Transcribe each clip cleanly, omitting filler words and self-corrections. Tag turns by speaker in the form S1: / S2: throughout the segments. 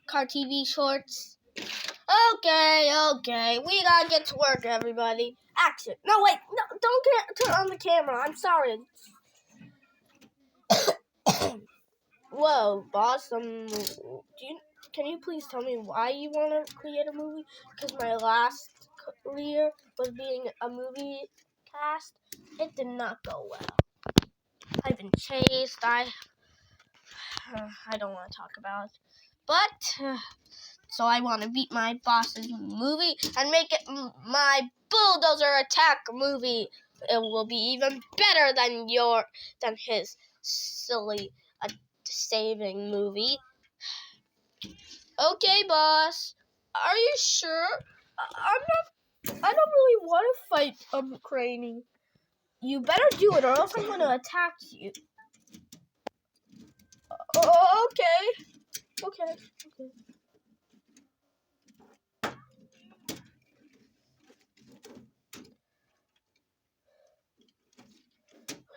S1: Car TV shorts. Okay. We gotta get to work, everybody. Action. No, wait. No, don't turn on the camera. I'm sorry. Whoa, boss. Can you please tell me why you want to create a movie? Because my last career was being a movie cast. It did not go well. I've been chased. I don't want to talk about it. But, so I want to beat my boss's movie and make it my bulldozer attack movie. It will be even better than his silly saving movie. Okay, boss. Are you sure? I don't really want to fight Craney. You better do it, or else I'm gonna attack you. Okay.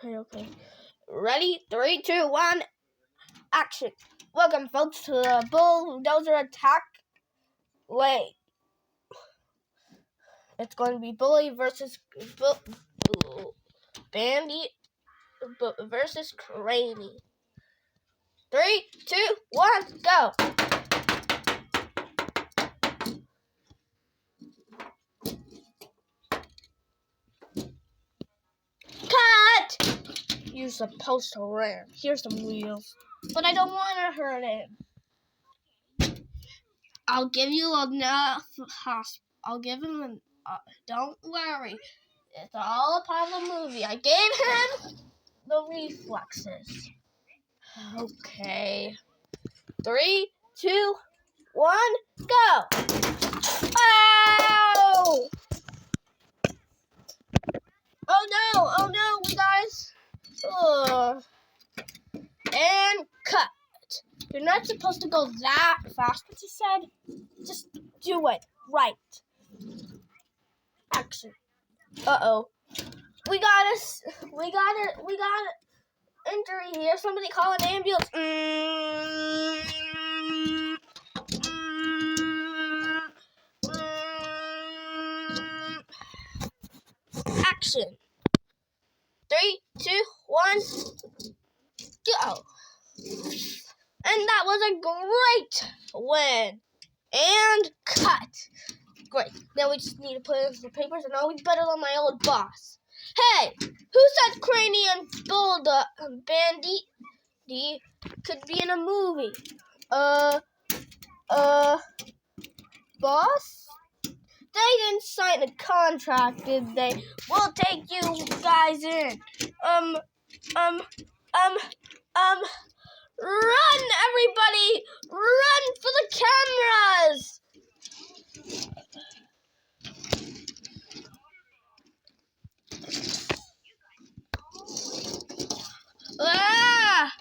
S1: Okay. Ready? 3, 2, 1. Action. Welcome, folks, to the bulldozer attack. Wait. It's going to be Bully versus Bandit versus Craney. 3, 2, 1, go. Cut! You're supposed to run. Here's some wheels. But I don't want to hurt him. I'll give you enough I'll give him don't worry. It's all a part of the movie. I gave him the reflexes. Okay. 3, 2, 1, go! Ow! Oh no, you guys. Ugh. And cut. You're not supposed to go that fast, what you said. Just do it right. Action. Uh-oh. We got injury here. Somebody call an ambulance. Action. 3, 2, 1, go. And that was a great win. And cut. Great. Now we just need to put in some papers, and I'll be better than my old boss. Hey, who said Craney and Bandit could be in a movie? Boss? They didn't sign a contract, did they? We'll take you guys in. Run, everybody! Run for the cameras! Ah!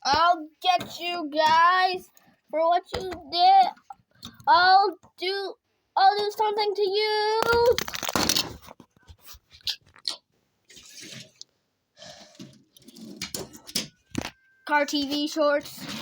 S1: I'll get you guys for what you did. I'll do something to you. Car TV shorts.